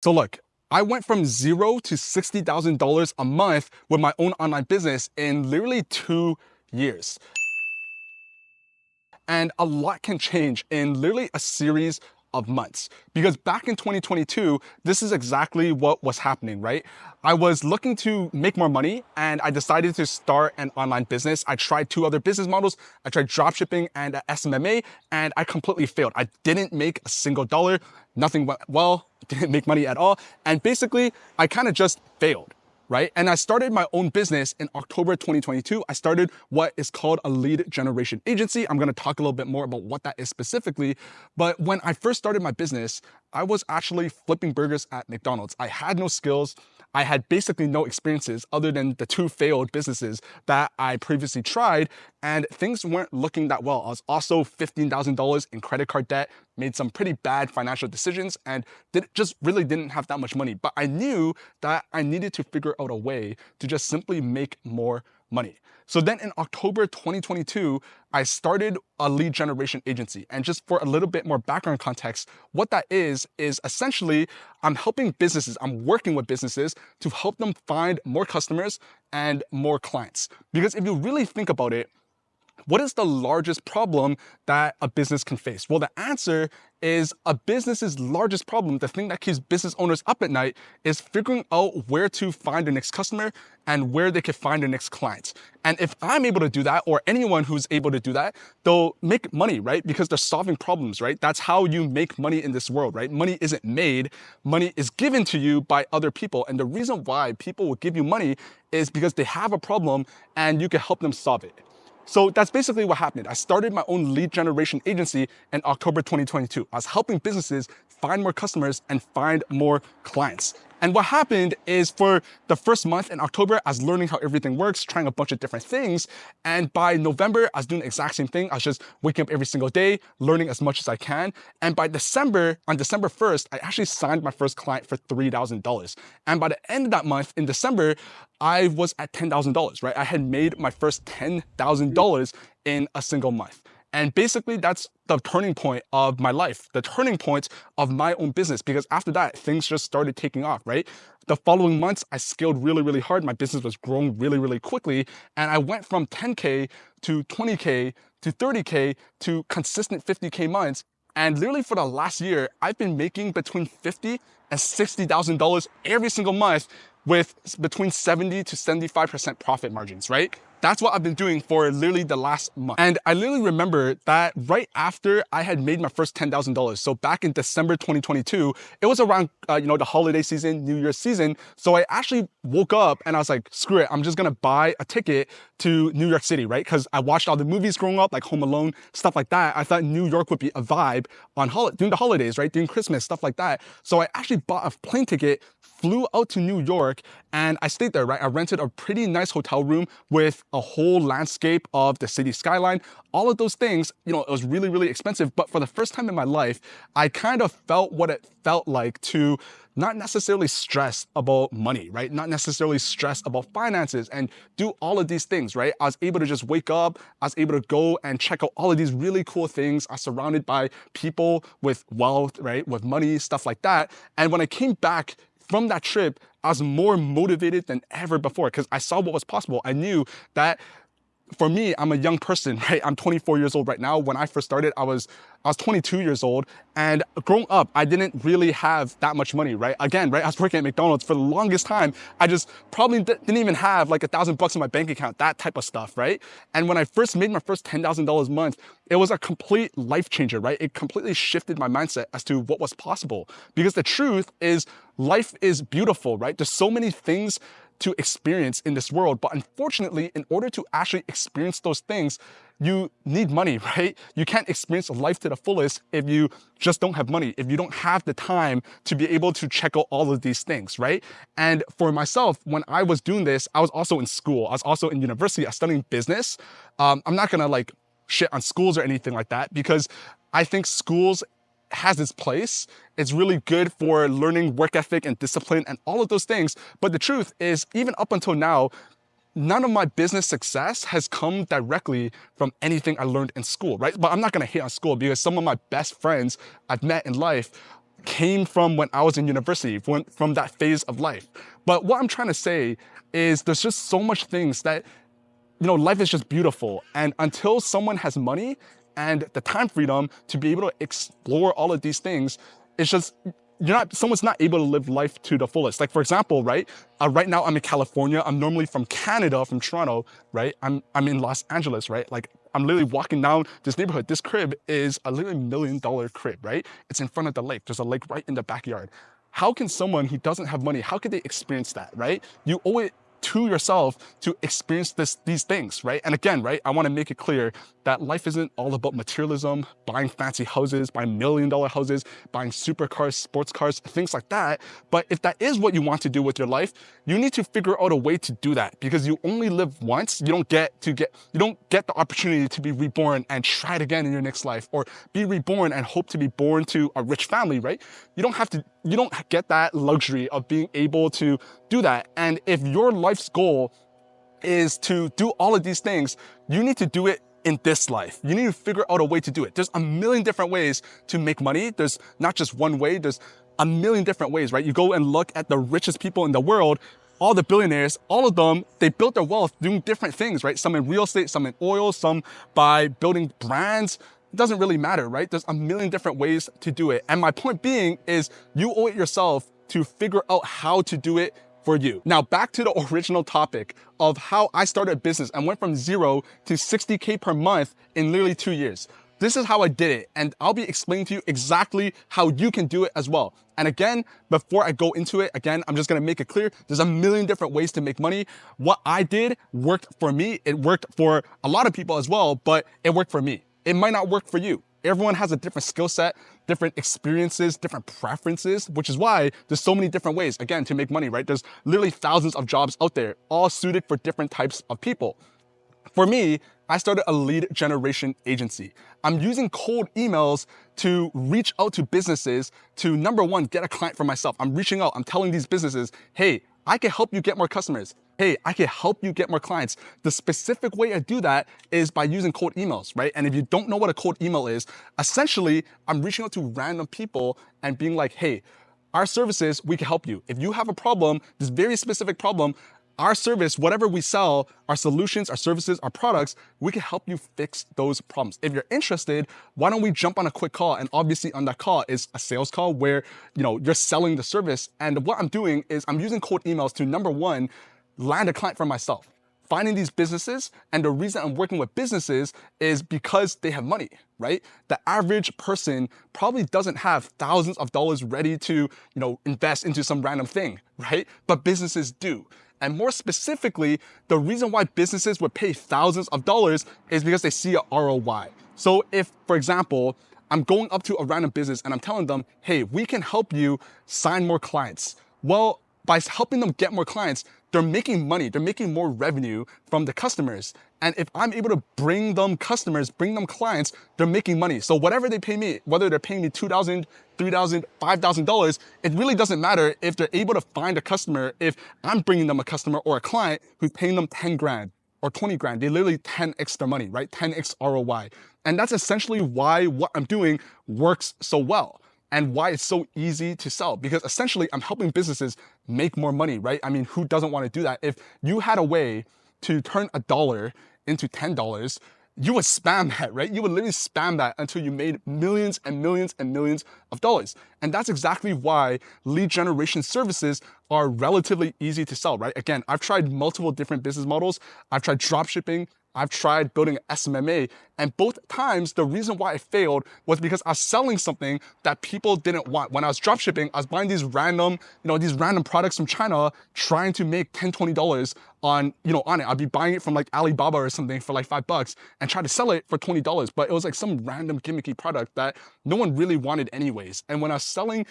So look, I went from zero to $60,000 a month with my own online business in literally 2 years. And a lot can change in literally a series of months. Because back in 2022, this is exactly what was happening, right? I was looking to make more money and I decided to start an online business. I tried two other business models. I tried dropshipping and SMMA, and I completely failed. I didn't make a single dollar. Nothing went well, didn't make money at all. And basically, I kind of just failed, right? And I started my own business in October 2022. I started what is called a lead generation agency. I'm gonna talk a little bit more about what that is specifically. But when I first started my business, I was actually flipping burgers at McDonald's. I had no skills. I had basically no experiences other than the two failed businesses that I previously tried, and things weren't looking that well. I was also $15,000 in credit card debt, made some pretty bad financial decisions, and just really didn't have that much money. But I knew that I needed to figure out a way to just simply make more money. So then in October 2022, I started a lead generation agency. And just for a little bit more background context, what that is essentially I'm helping businesses, I'm working with businesses to help them find more customers and more clients. Because if you really think about it, what is the largest problem that a business can face? Well, the answer is a business's largest problem, the thing that keeps business owners up at night, is figuring out where to find the next customer and where they can find the next client. And if I'm able to do that, or anyone who's able to do that, they'll make money, right? Because they're solving problems, right? That's how you make money in this world, right? Money isn't made, money is given to you by other people. And the reason why people will give you money is because they have a problem and you can help them solve it. So that's basically what happened. I started my own lead generation agency in October 2022. I was helping businesses find more customers and find more clients. And what happened is for the first month in October, I was learning how everything works, trying a bunch of different things. And by November, I was doing the exact same thing. I was just waking up every single day, learning as much as I can. And by December, on December 1st, I actually signed my first client for $3,000. And by the end of that month, in December, I was at $10,000, right? I had made my first $10,000 in a single month. And basically that's the turning point of my life, the turning point of my own business, because after that, things just started taking off, right? The following months, I scaled really, really hard. My business was growing really, really quickly. And I went from 10K to 20K to 30K to consistent 50K months. And literally for the last year, I've been making between $50,000 and $60,000 every single month with between 70 to 75% profit margins, right? That's what I've been doing for literally the last month. And I literally remember that right after I had made my first $10,000. So back in December 2022, it was around, the holiday season, New Year's season. So I actually woke up and I was like, screw it. I'm just going to buy a ticket to New York City, right? Because I watched all the movies growing up, like Home Alone, stuff like that. I thought New York would be a vibe during the holidays, right? During Christmas, stuff like that. So I actually bought a plane ticket, flew out to New York, and I stayed there, right? I rented a pretty nice hotel room with a whole landscape of the city skyline. All of those things, it was really, really expensive. But for the first time in my life, I kind of felt what it felt like to not necessarily stress about money, right? Not necessarily stress about finances and do all of these things, right? I was able to just wake up. I was able to go and check out all of these really cool things. I was surrounded by people with wealth, right? With money, stuff like that. And when I came back from that trip, I was more motivated than ever before because I saw what was possible. I knew that for me, I'm a young person, right? I'm 24 years old right now. When I first started, I was 22 years old. And growing up, I didn't really have that much money, right? Again, right? I was working at McDonald's for the longest time. I just probably didn't even have like $1,000 in my bank account, that type of stuff, right? And when I first made my first $10,000 a month, it was a complete life changer, right? It completely shifted my mindset as to what was possible. Because the truth is, life is beautiful, right? There's so many things to experience in this world. But unfortunately, in order to actually experience those things, you need money, right? You can't experience life to the fullest if you just don't have money, if you don't have the time to be able to check out all of these things, right? And for myself, when I was doing this, I was also in school. I was also in university. I was studying business. I'm not gonna shit on schools or anything like that because I think schools has its place. It's really good for learning work ethic and discipline and all of those things. But the truth is, even up until now, none of my business success has come directly from anything I learned in school, right? But I'm not gonna hate on school because some of my best friends I've met in life came from when I was in university, from that phase of life. But what I'm trying to say is there's just so much things that, life is just beautiful. And until someone has money and the time freedom to be able to explore all of these things, it's just, someone's not able to live life to the fullest. Like, for example, right now I'm in California. I'm normally from Canada, from Toronto, right? I'm in Los Angeles, right? Like, I'm literally walking down this neighborhood. This crib is a literally $1 million crib, right? It's in front of the lake. There's a lake right in the backyard. How can someone who doesn't have money, how could they experience that, right? You owe it to yourself to experience these things, right? And again, right, I want to make it clear that life isn't all about materialism, buying fancy houses, buying $1 million houses, buying supercars, sports cars, things like that. But if that is what you want to do with your life, you need to figure out a way to do that, because you only live once. You don't get the opportunity to be reborn and try it again in your next life, or be reborn and hope to be born to a rich family, right? You don't get that luxury of being able to do that. And if your life's goal is to do all of these things, you need to do it in this life. You need to figure out a way to do it. There's a million different ways to make money. There's not just one way. There's a million different ways, right? You go and look at the richest people in the world, all the billionaires, all of them, they built their wealth doing different things, right? Some in real estate, some in oil, some by building brands. It doesn't really matter, right? There's a million different ways to do it. And my point being is you owe it yourself to figure out how to do it for you. Now, back to the original topic of how I started a business and went from 0 to 60K per month in literally 2 years. This is how I did it, and I'll be explaining to you exactly how you can do it as well. And again, before I go into it, again, I'm just gonna make it clear, there's a million different ways to make money. What I did worked for me. It worked for a lot of people as well, but it worked for me. It might not work for you. Everyone has a different skill set, different experiences, different preferences, which is why there's so many different ways, again, to make money, right? There's literally thousands of jobs out there, all suited for different types of people. For me, I started a lead generation agency. I'm using cold emails to reach out to businesses to, number one, get a client for myself. I'm reaching out, I'm telling these businesses, hey, I can help you get more customers. Hey, I can help you get more clients. The specific way I do that is by using cold emails, right? And if you don't know what a cold email is, essentially, I'm reaching out to random people and being like, hey, our services, we can help you. If you have a problem, this very specific problem, our service, whatever we sell, our solutions, our services, our products, we can help you fix those problems. If you're interested, why don't we jump on a quick call? And obviously on that call is a sales call where, you're selling the service. And what I'm doing is I'm using cold emails to, number one, land a client for myself. Finding these businesses, and the reason I'm working with businesses is because they have money, right? The average person probably doesn't have thousands of dollars ready to, invest into some random thing, right? But businesses do. And more specifically, the reason why businesses would pay thousands of dollars is because they see a ROI. So if, for example, I'm going up to a random business and I'm telling them, hey, we can help you sign more clients. Well, by helping them get more clients, they're making money, they're making more revenue from the customers. And if I'm able to bring them customers, bring them clients, they're making money. So whatever they pay me, whether they're paying me $2,000, $3,000, $5,000, it really doesn't matter if they're able to find a customer, if I'm bringing them a customer or a client who's paying them 10 grand or 20 grand. They literally 10x their money, right? 10x ROI. And that's essentially why what I'm doing works so well. And why it's so easy to sell, because essentially I'm helping businesses make more money, right? I mean, who doesn't want to do that? If you had a way to turn $1 into $10, you would spam that, right? You would literally spam that until you made millions and millions and millions of dollars. And that's exactly why lead generation services are relatively easy to sell, right? Again, I've tried multiple different business models. I've tried drop shipping. I've tried building an SMMA, and both times the reason why I failed was because I was selling something that people didn't want. When I was dropshipping, I was buying these random products from China, trying to make $10, $20 on it. I'd be buying it from like Alibaba or something for like $5 and try to sell it for $20. But it was like some random gimmicky product that no one really wanted anyways. And when I was selling,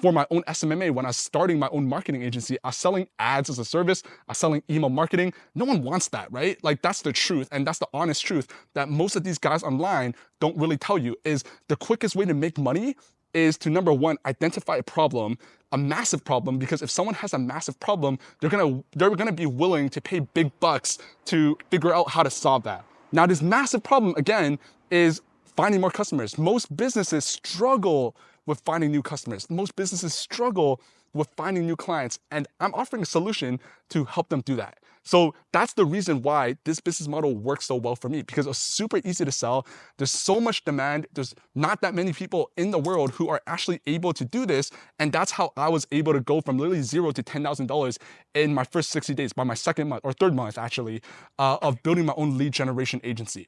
for my own SMMA, when I was starting my own marketing agency, I was selling ads as a service, I was selling email marketing. No one wants that, right? Like, that's the truth, and that's the honest truth that most of these guys online don't really tell you, is the quickest way to make money is to, number one, identify a problem, a massive problem, because if someone has a massive problem, they're gonna be willing to pay big bucks to figure out how to solve that. Now, this massive problem, again, is finding more customers. Most businesses struggle with finding new customers. Most businesses struggle with finding new clients, and I'm offering a solution to help them do that. So that's the reason why this business model works so well for me, because it's super easy to sell. There's so much demand. There's not that many people in the world who are actually able to do this. And that's how I was able to go from literally zero to $10,000 in my first 60 days, by my second month or third month actually, of building my own lead generation agency.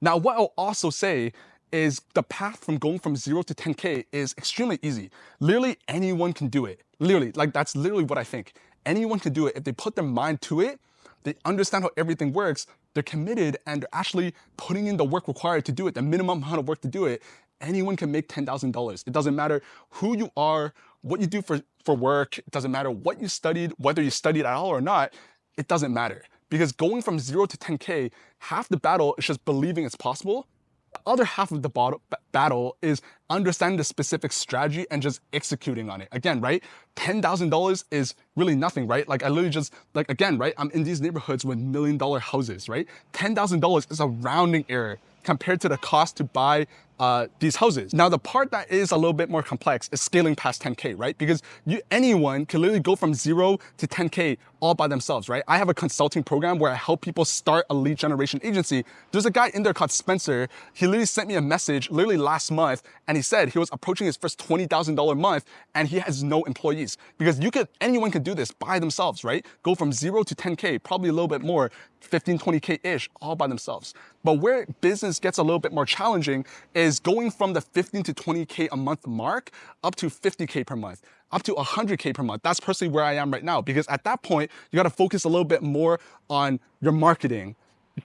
Now, what I'll also say is the path from going from 0 to 10K is extremely easy. Literally anyone can do it. Literally, like that's literally what I think. Anyone can do it if they put their mind to it, they understand how everything works, they're committed, and they're actually putting in the work required to do it, the minimum amount of work to do it. Anyone can make $10,000. It doesn't matter who you are, what you do for work. It doesn't matter what you studied, whether you studied at all or not. It doesn't matter. Because going from 0 to 10K, half the battle is just believing it's possible. The other half of the battle is understanding the specific strategy and just executing on it. Again, right? $10,000 is really nothing, right? Like I literally just, like again, right? I'm in these neighborhoods with $1 million houses, right? $10,000 is a rounding error compared to the cost to buy these houses. Now, the part that is a little bit more complex is scaling past 10K, right? Because anyone can literally go from 0 to 10K all by themselves, right? I have a consulting program where I help people start a lead generation agency. There's a guy in there called Spencer. He literally sent me a message literally last month, and he said he was approaching his first $20,000 month and he has no employees. Because anyone can do this by themselves, right? Go from 0 to 10K, probably a little bit more, 15, 20K-ish, all by themselves. But where business gets a little bit more challenging is going from the 15 to 20K a month mark up to 50K per month, up to 100K per month. That's personally where I am right now, because at that point, you gotta focus a little bit more on your marketing,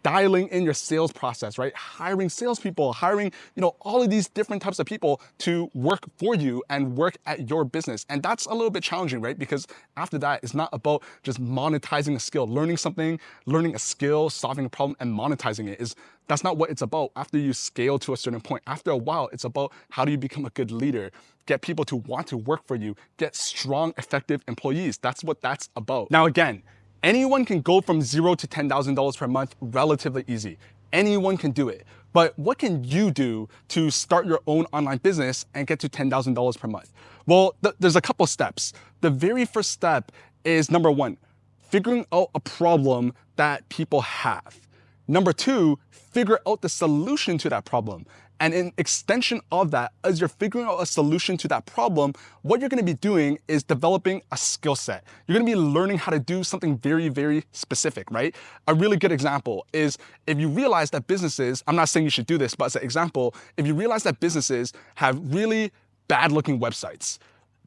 dialing in your sales process, right? Hiring salespeople, hiring, all of these different types of people to work for you and work at your business. And that's a little bit challenging, right? Because after that, it's not about just monetizing a skill, learning something, learning a skill, solving a problem and monetizing it. That's not what it's about. After you scale to a certain point, after a while, it's about how do you become a good leader, get people to want to work for you, get strong, effective employees. That's what that's about. Now, again, anyone can go from 0 to $10,000 per month relatively easy. Anyone can do it. But what can you do to start your own online business and get to $10,000 per month? Well, there's a couple steps. The very first step is number one, figuring out a problem that people have. Number two, figure out the solution to that problem. And in extension of that, as you're figuring out a solution to that problem, what you're gonna be doing is developing a skill set. You're gonna be learning how to do something very, very specific, right? A really good example is if you realize that businesses, I'm not saying you should do this, but as an example, if you realize that businesses have really bad looking websites,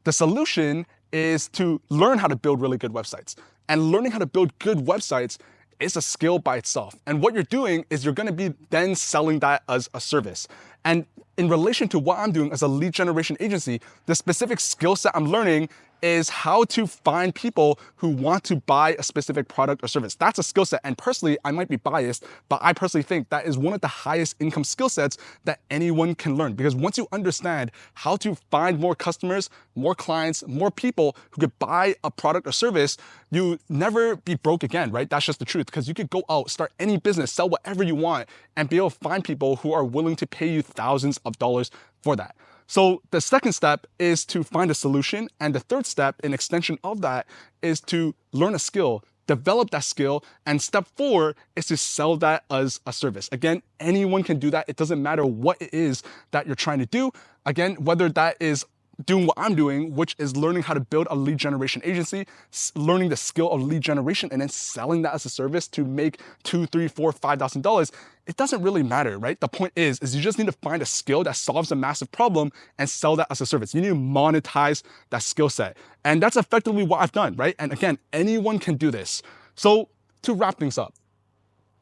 the solution is to learn how to build really good websites. And learning how to build good websites is a skill by itself. And what you're doing is you're gonna be then selling that as a service. And in relation to what I'm doing as a lead generation agency, the specific skill set I'm learning is how to find people who want to buy a specific product or service. That's a skill set. And personally, I might be biased, but I personally think that is one of the highest income skill sets that anyone can learn. Because once you understand how to find more customers, more clients, more people who could buy a product or service, you never be broke again, right? That's just the truth. Because you could go out, start any business, sell whatever you want, and be able to find people who are willing to pay you thousands of dollars for that. So the second step is to find a solution. And the third step, in extension of that, is to learn a skill, develop that skill. And step 4 is to sell that as a service. Again, anyone can do that. It doesn't matter what it is that you're trying to do. Again, whether that is doing what I'm doing, which is learning how to build a lead generation agency, learning the skill of lead generation, and then selling that as a service to make $2,000, $3,000, $4,000, $5,000. It doesn't really matter, right? The point is you just need to find a skill that solves a massive problem and sell that as a service. You need to monetize that skill set. And that's effectively what I've done, right? And again, anyone can do this. So to wrap things up,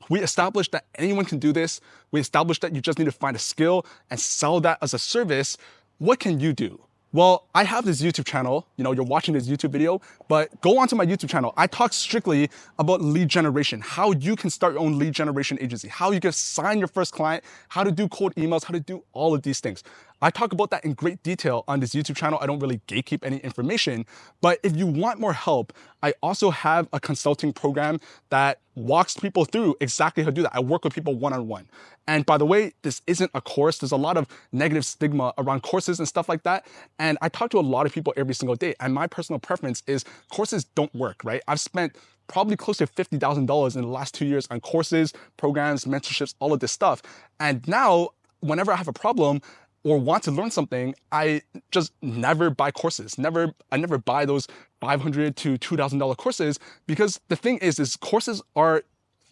we established that anyone can do this. We established that you just need to find a skill and sell that as a service. What can you do? Well, I have this YouTube channel, you're watching this YouTube video, but go onto my YouTube channel. I talk strictly about lead generation, how you can start your own lead generation agency, how you can sign your first client, how to do cold emails, how to do all of these things. I talk about that in great detail on this YouTube channel. I don't really gatekeep any information, but if you want more help, I also have a consulting program that walks people through exactly how to do that. I work with people one-on-one. And by the way, this isn't a course. There's a lot of negative stigma around courses and stuff like that. And I talk to a lot of people every single day. And my personal preference is courses don't work, right? I've spent probably close to $50,000 in the last 2 years on courses, programs, mentorships, all of this stuff. And now, whenever I have a problem or want to learn something, I just never buy courses. I never buy those $500 to $2,000 courses, because the thing is courses are,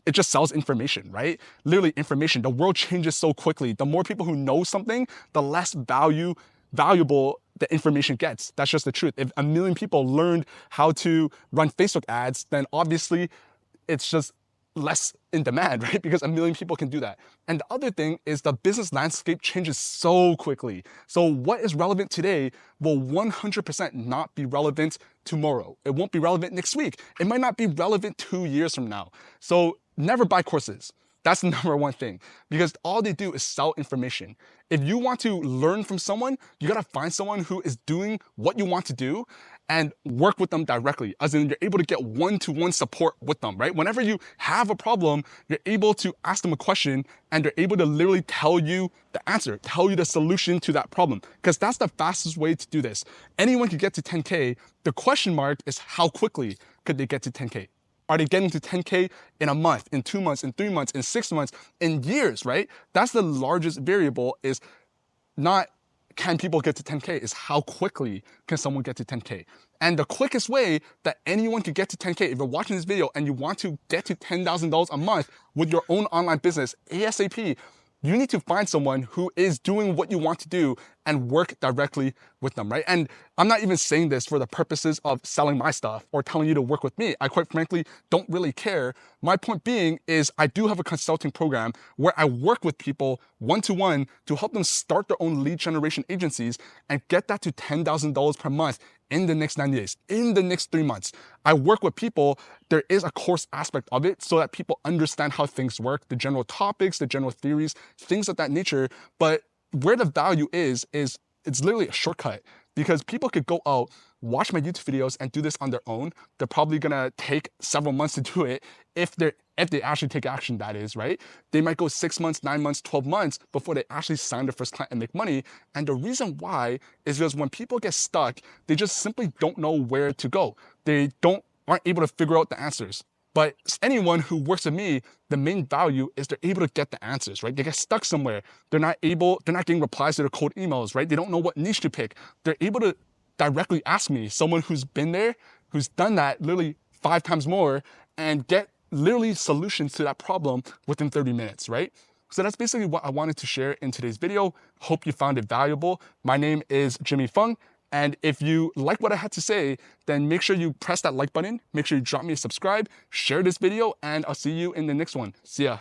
it just sells information, right? Literally information. The world changes so quickly. The more people who know something, the less valuable the information gets. That's just the truth. If 1 million people learned how to run Facebook ads, then obviously it's just less in demand, right? Because 1 million people can do that. And the other thing is the business landscape changes so quickly. So what is relevant today will 100% not be relevant tomorrow. It won't be relevant next week. It might not be relevant 2 years from now. So never buy courses. That's the number one thing, because all they do is sell information. If you want to learn from someone, you gotta find someone who is doing what you want to do and work with them directly, as in you're able to get one-to-one support with them, right? Whenever you have a problem, you're able to ask them a question and they're able to literally tell you the answer, tell you the solution to that problem, because that's the fastest way to do this. Anyone can get to 10K. The question mark is how quickly could they get to 10K? Are they getting to 10K in a month, in 2 months, in 3 months, in 6 months, in years, right? That's the largest variable, is not can people get to 10K, is how quickly can someone get to 10K. And the quickest way that anyone can get to 10K, if you're watching this video and you want to get to $10,000 a month with your own online business, ASAP, you need to find someone who is doing what you want to do and work directly with them, right? And I'm not even saying this for the purposes of selling my stuff or telling you to work with me. I quite frankly don't really care. My point being is I do have a consulting program where I work with people one-to-one to help them start their own lead generation agencies and get that to $10,000 per month in the next 90 days, in the next 3 months. I work with people. There is a course aspect of it so that people understand how things work, the general topics, the general theories, things of that nature. But where the value is it's literally a shortcut, because people could go out, watch my YouTube videos and do this on their own. They're probably gonna take several months to do it if they actually take action, that is, right? They might go 6 months, 9 months, 12 months before they actually sign their first client and make money. And the reason why is because when people get stuck, they just simply don't know where to go. They aren't able to figure out the answers. But anyone who works with me, the main value is they're able to get the answers, right? They get stuck somewhere. They're not getting replies to their cold emails, right? They don't know what niche to pick. They're able to directly ask me, someone who's been there, who's done that literally 5 times more, and get literally solutions to that problem within 30 minutes, right? So that's basically what I wanted to share in today's video. Hope you found it valuable. My name is Jimmy Fung. And if you like what I had to say, then make sure you press that like button. Make sure you drop me a subscribe, share this video, and I'll see you in the next one. See ya.